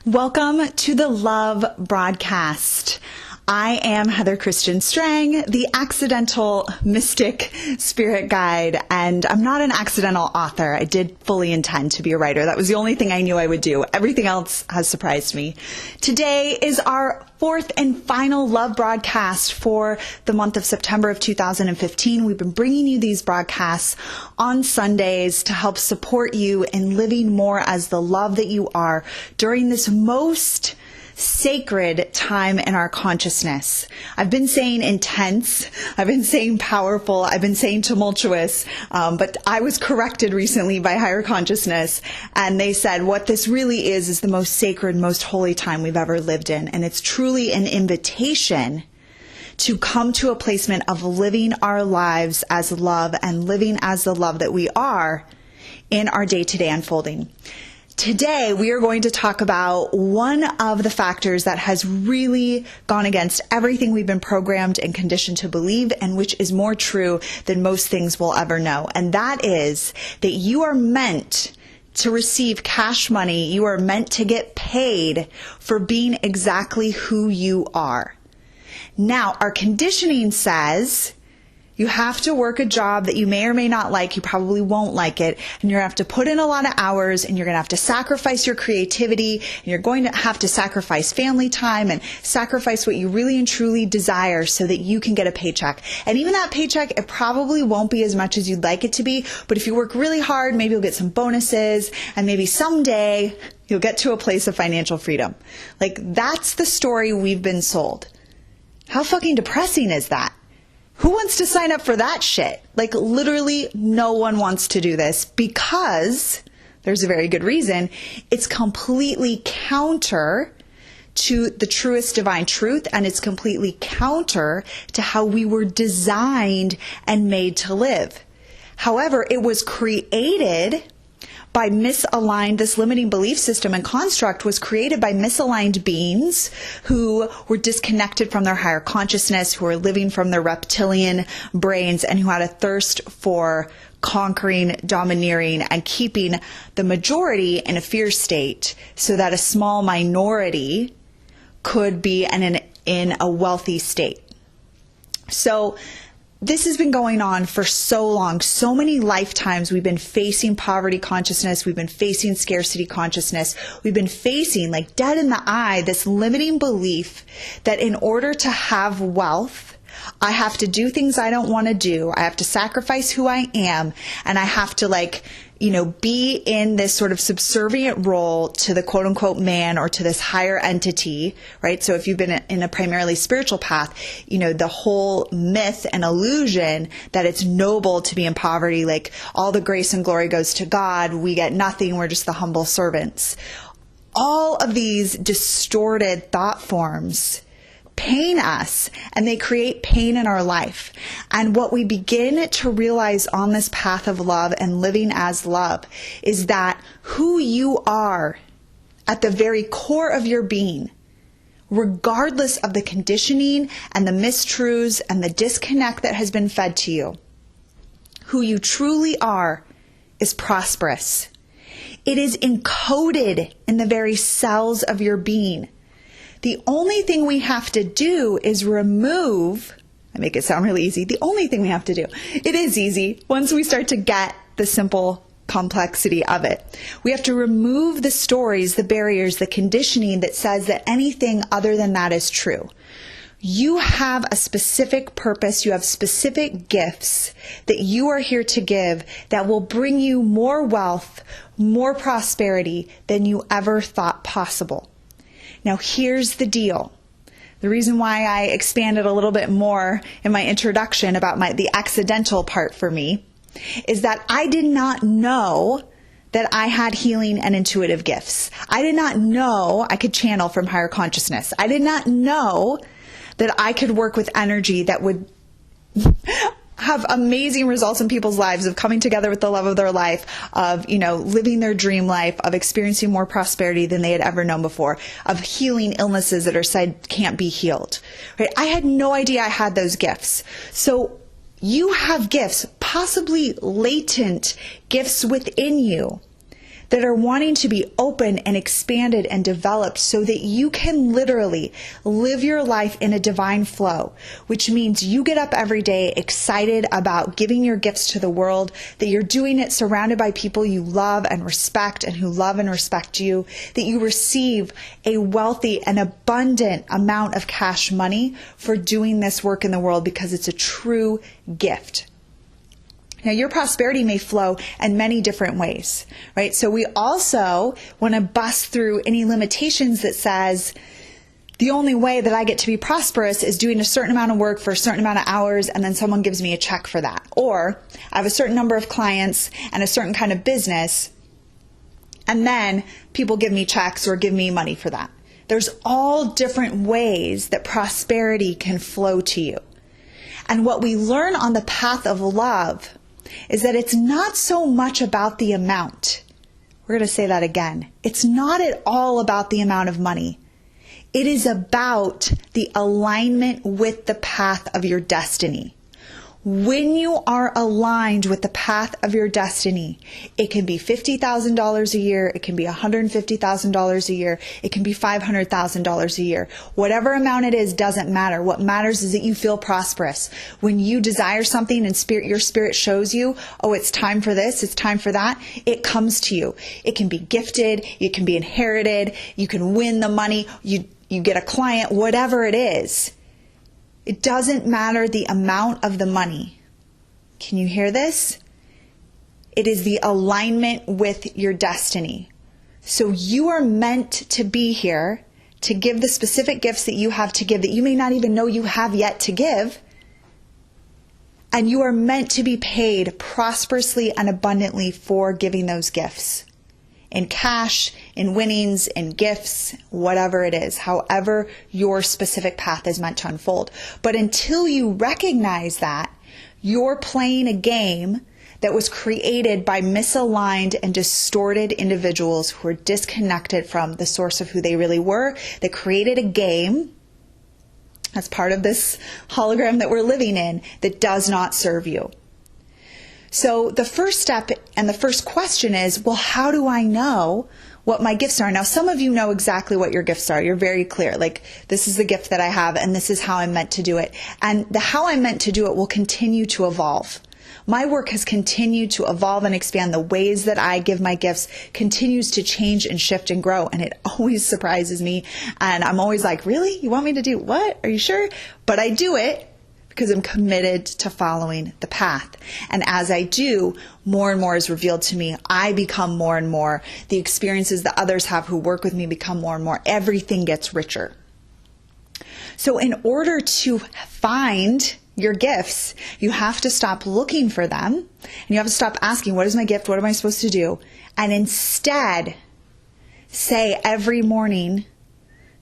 Welcome to the Love Broadcast. I am Heather Christian Strang, the accidental mystic spirit guide, and I'm not an accidental author. I did fully intend to be a writer. That was the only thing I knew I would do. Everything else has surprised me. Today is our fourth and final love broadcast for the month of September of 2015. We've been bringing you these broadcasts on Sundays to help support you in living more as the love that you are during this most sacred time in our consciousness. I've been saying intense, I've been saying powerful, I've been saying tumultuous, but I was corrected recently by higher consciousness, and they said what this really is the most sacred, most holy time we've ever lived in, and it's truly an invitation to come to a placement of living our lives as love and living as the love that we are in our day-to-day unfolding. Today, we are going to talk about one of the factors that has really gone against everything we've been programmed and conditioned to believe, and which is more true than most things we'll ever know. And that is that you are meant to receive cash money. You are meant to get paid for being exactly who you are. Now, our conditioning says you have to work a job that you may or may not like. You probably won't like it. And you're going to have to put in a lot of hours, and you're going to have to sacrifice your creativity, and you're going to have to sacrifice family time and sacrifice what you really and truly desire so that you can get a paycheck. And even that paycheck, it probably won't be as much as you'd like it to be. But if you work really hard, maybe you'll get some bonuses, and maybe someday you'll get to a place of financial freedom. Like, that's the story we've been sold. How fucking depressing is that? Who wants to sign up for that shit? Like, literally no one wants to do this because there's a very good reason. It's completely counter to the truest divine truth, and it's completely counter to how we were designed and made to live. However, it was created by misaligned, this limiting belief system and construct was created by misaligned beings who were disconnected from their higher consciousness, who were living from their reptilian brains, and who had a thirst for conquering, domineering, and keeping the majority in a fear state so that a small minority could be in a wealthy state. So this has been going on for so long, so many lifetimes. We've been facing poverty consciousness. We've been facing scarcity consciousness. We've been facing, like dead in the eye, this limiting belief that in order to have wealth, I have to do things I don't want to do. I have to sacrifice who I am, and I have to be in this sort of subservient role to the quote unquote man or to this higher entity, right? So if you've been in a primarily spiritual path, the whole myth and illusion that it's noble to be in poverty, like all the grace and glory goes to God, we get nothing, we're just the humble servants. All of these distorted thought forms pain us, and they create pain in our life. And what we begin to realize on this path of love and living as love is that who you are at the very core of your being, regardless of the conditioning and the mistruths and the disconnect that has been fed to you, who you truly are is prosperous. It is encoded in the very cells of your being. The only thing we have to do is remove, I make it sound really easy, the only thing we have to do, it is easy once we start to get the simple complexity of it. We have to remove the stories, the barriers, the conditioning that says that anything other than that is true. You have a specific purpose, you have specific gifts that you are here to give that will bring you more wealth, more prosperity than you ever thought possible. Now, here's the deal. The reason why I expanded a little bit more in my introduction about the accidental part for me is that I did not know that I had healing and intuitive gifts. I did not know I could channel from higher consciousness. I did not know that I could work with energy that would have amazing results in people's lives, of coming together with the love of their life, of, living their dream life, of experiencing more prosperity than they had ever known before, of healing illnesses that are said can't be healed. Right? I had no idea I had those gifts. So you have gifts, possibly latent gifts within you that are wanting to be open and expanded and developed so that you can literally live your life in a divine flow, which means you get up every day excited about giving your gifts to the world, that you're doing it surrounded by people you love and respect and who love and respect you, that you receive a wealthy and abundant amount of cash money for doing this work in the world because it's a true gift. Now, your prosperity may flow in many different ways, right? So we also want to bust through any limitations that says the only way that I get to be prosperous is doing a certain amount of work for a certain amount of hours and then someone gives me a check for that. Or I have a certain number of clients and a certain kind of business and then people give me checks or give me money for that. There's all different ways that prosperity can flow to you. And what we learn on the path of love is that it's not so much about the amount. We're going to say that again. It's not at all about the amount of money. It is about the alignment with the path of your destiny. When you are aligned with the path of your destiny, it can be $50,000 a year, it can be $150,000 a year, it can be $500,000 a year. Whatever amount it is doesn't matter. What matters is that you feel prosperous. When you desire something and your spirit shows you, oh, it's time for this, it's time for that, it comes to you. It can be gifted, it can be inherited, you can win the money, you get a client, whatever it is. It doesn't matter the amount of the money. Can you hear this? It is the alignment with your destiny. So you are meant to be here to give the specific gifts that you have to give that you may not even know you have yet to give. And you are meant to be paid prosperously and abundantly for giving those gifts. In cash, in winnings, in gifts, whatever it is, however your specific path is meant to unfold. But until you recognize that, you're playing a game that was created by misaligned and distorted individuals who are disconnected from the source of who they really were, that created a game as part of this hologram that we're living in that does not serve you. So the first step and the first question is, well, how do I know what my gifts are? Now, some of you know exactly what your gifts are. You're very clear. Like, this is the gift that I have and this is how I'm meant to do it. And the how I'm meant to do it will continue to evolve. My work has continued to evolve and expand. The ways that I give my gifts continues to change and shift and grow. And it always surprises me. And I'm always like, really? You want me to do what? Are you sure? But I do it because I'm committed to following the path. And as I do, more and more is revealed to me. I become more and more. The experiences that others have who work with me become more and more. Everything gets richer. So in order to find your gifts, you have to stop looking for them. And you have to stop asking, what is my gift? What am I supposed to do? And instead, say every morning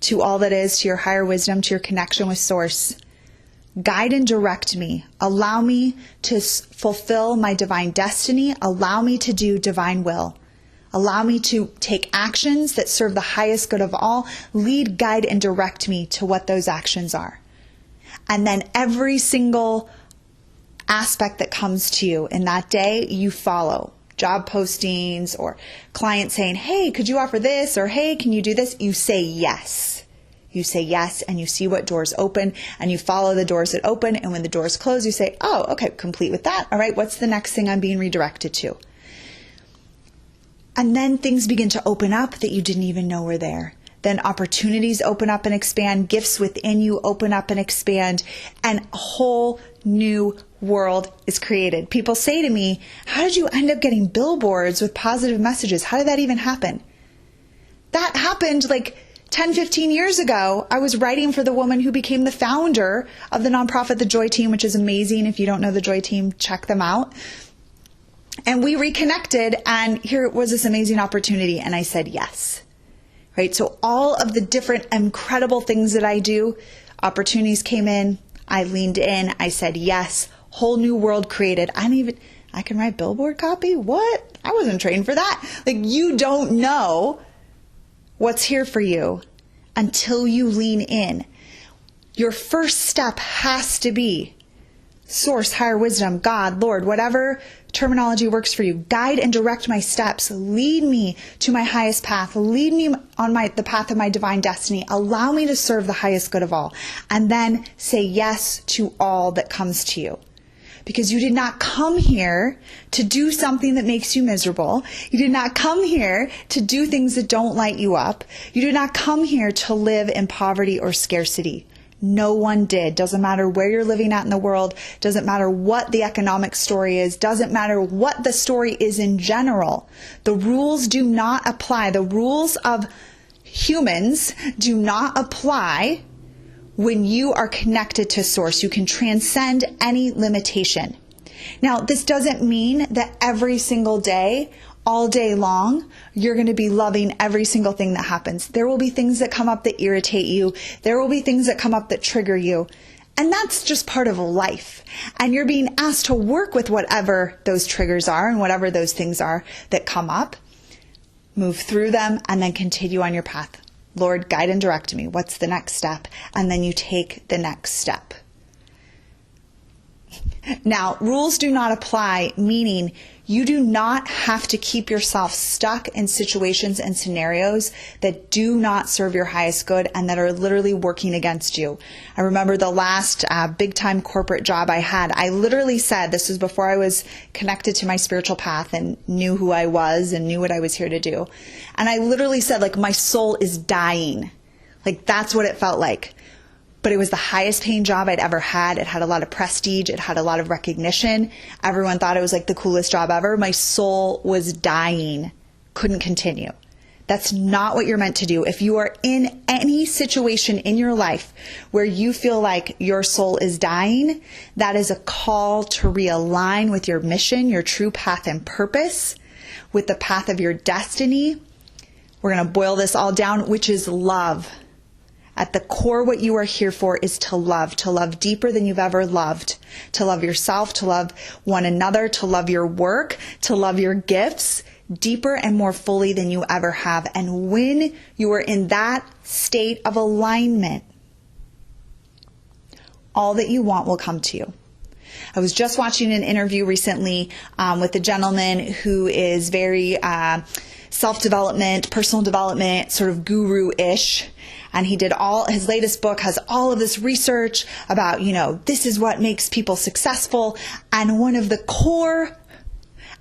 to all that is, to your higher wisdom, to your connection with Source, guide and direct me. Allow me to fulfill my divine destiny. Allow me to do divine will. Allow me to take actions that serve the highest good of all. Lead, guide, and direct me to what those actions are. And then every single aspect that comes to you in that day, you follow. Job postings or clients saying, hey, could you offer this? Or hey, can you do this? You say yes. You say yes, and you see what doors open, and you follow the doors that open. And when the doors close, you say, oh, okay, complete with that. All right, what's the next thing I'm being redirected to? And then things begin to open up that you didn't even know were there. Then opportunities open up and expand. Gifts within you open up and expand. And a whole new world is created. People say to me, how did you end up getting billboards with positive messages? How did that even happen? That happened like 10, 15 years ago. I was writing for the woman who became the founder of the nonprofit, The Joy Team, which is amazing. If you don't know The Joy Team, check them out. And we reconnected, and here was this amazing opportunity, and I said yes. Right? So all of the different incredible things that I do, opportunities came in, I leaned in, I said yes, whole new world created. I can write billboard copy? What? I wasn't trained for that. Like, you don't know what's here for you until you lean in. Your first step has to be Source, higher wisdom, God, Lord, whatever terminology works for you. Guide and direct my steps. Lead me to my highest path. Lead me on the path of my divine destiny. Allow me to serve the highest good of all. And then say yes to all that comes to you. Because you did not come here to do something that makes you miserable. You did not come here to do things that don't light you up. You did not come here to live in poverty or scarcity. No one did. Doesn't matter where you're living at in the world. Doesn't matter what the economic story is. Doesn't matter what the story is in general. The rules do not apply. The rules of humans do not apply when you are connected to source. You can transcend any limitation. Now, this doesn't mean that every single day, all day long, you're going to be loving every single thing that happens. There will be things that come up that irritate you. There will be things that come up that trigger you. And that's just part of life. And you're being asked to work with whatever those triggers are and whatever those things are that come up. Move through them and then continue on your path. Lord, guide and direct me. What's the next step? And then you take the next step. Now, rules do not apply, meaning you do not have to keep yourself stuck in situations and scenarios that do not serve your highest good and that are literally working against you. I remember the last big time corporate job I had. I literally said, this was before I was connected to my spiritual path and knew who I was and knew what I was here to do. And I literally said, like, my soul is dying. Like, that's what it felt like. But it was the highest paying job I'd ever had. It had a lot of prestige. It had a lot of recognition. Everyone thought it was like the coolest job ever. My soul was dying. Couldn't continue. That's not what you're meant to do. If you are in any situation in your life where you feel like your soul is dying, that is a call to realign with your mission, your true path and purpose, with the path of your destiny. We're going to boil this all down, which is love. At the core, what you are here for is to love deeper than you've ever loved, to love yourself, to love one another, to love your work, to love your gifts deeper and more fully than you ever have. And when you are in that state of alignment, all that you want will come to you. I was just watching an interview recently with a gentleman who is very self-development, personal development, sort of guru-ish. And he did his latest book has all of this research about, this is what makes people successful. And one of the core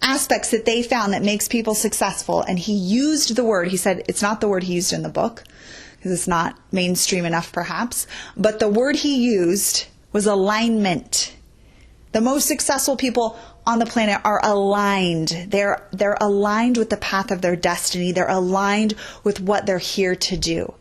aspects that they found that makes people successful, and he used the word, he said it's not the word he used in the book, because it's not mainstream enough perhaps, but the word he used was alignment. The most successful people on the planet are aligned. They're aligned with the path of their destiny. They're aligned with what they're here to do.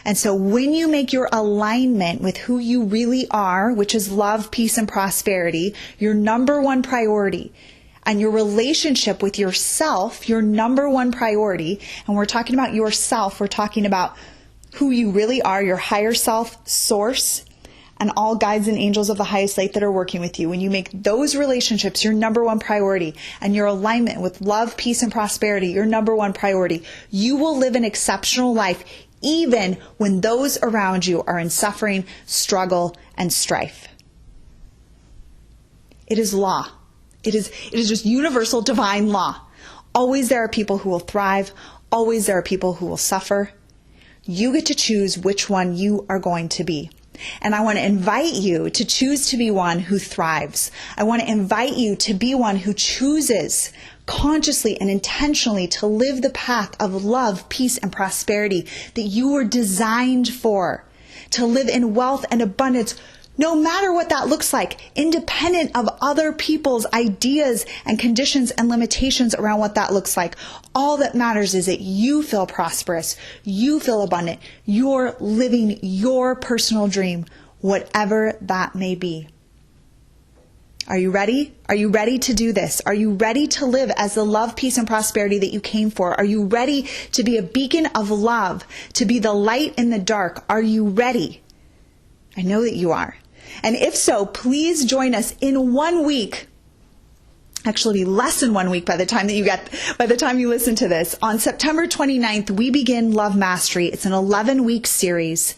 And so when you make your alignment with who you really are, which is love, peace, and prosperity, your number one priority, and your relationship with yourself, your number one priority, and we're talking about yourself, we're talking about who you really are, your higher self, source, and all guides and angels of the highest light that are working with you. When you make those relationships your number one priority, and your alignment with love, peace, and prosperity your number one priority, you will live an exceptional life even when those around you are in suffering, struggle, and strife. It is law. It is just universal divine law. Always there are people who will thrive. Always there are people who will suffer. You get to choose which one you are going to be. And I want to invite you to choose to be one who thrives. I want to invite you to be one who chooses consciously and intentionally to live the path of love, peace, and prosperity that you were designed for. To live in wealth and abundance, no matter what that looks like, independent of other people's ideas and conditions and limitations around what that looks like. All that matters is that you feel prosperous, you feel abundant, you're living your personal dream, whatever that may be. Are you ready? Are you ready to do this? Are you ready to live as the love, peace, and prosperity that you came for? Are you ready to be a beacon of love, to be the light in the dark? Are you ready? I know that you are. And if so, please join us in 1 week. Actually, be less than 1 week by the time you listen to this. On September 29th, we begin Love Mastery. It's an 11-week series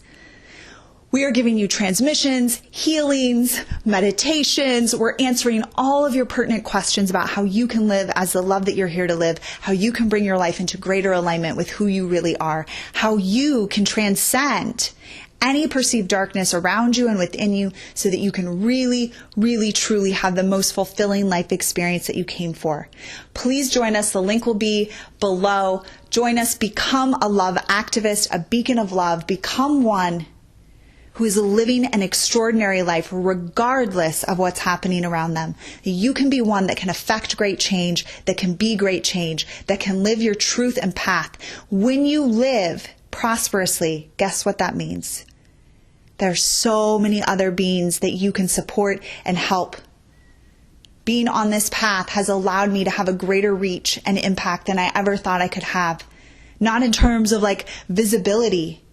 We are giving you transmissions, healings, meditations. We're answering all of your pertinent questions about how you can live as the love that you're here to live, how you can bring your life into greater alignment with who you really are, how you can transcend any perceived darkness around you and within you so that you can really, really, truly have the most fulfilling life experience that you came for. Please join us. The link will be below. Join us. Become a love activist, a beacon of love. Become one who is living an extraordinary life regardless of what's happening around them. You can be one that can affect great change, that can be great change, that can live your truth and path. When you live prosperously, guess what that means? There are so many other beings that you can support and help. Being on this path has allowed me to have a greater reach and impact than I ever thought I could have. Not in terms of like visibility.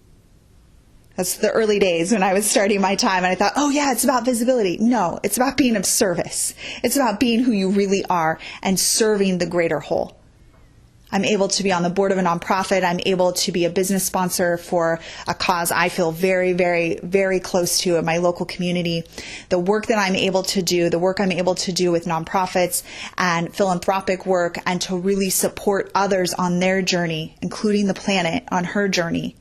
That's the early days when I was starting my time and I thought, oh yeah, it's about visibility. No, it's about being of service. It's about being who you really are and serving the greater whole. I'm able to be on the board of a nonprofit. I'm able to be a business sponsor for a cause I feel very, very, very close to in my local community. The work that I'm able to do, the work I'm able to do with nonprofits and philanthropic work and to really support others on their journey, including the planet on her journey,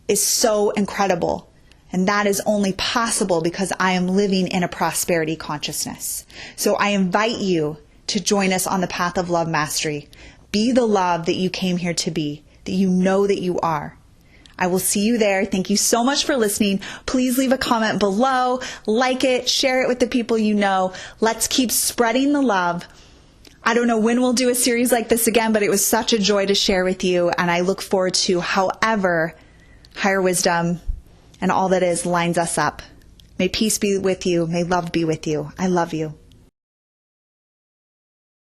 is so incredible. And that is only possible because I am living in a prosperity consciousness. So I invite you to join us on the path of love mastery. Be the love that you came here to be, that you know that you are. I will see you there. Thank you so much for listening. Please leave a comment below, like it, share it with the people you know. Let's keep spreading the love. I don't know when we'll do a series like this again, but it was such a joy to share with you. And I look forward to however higher wisdom and all that is lines us up. May peace be with you. May love be with you. I love you.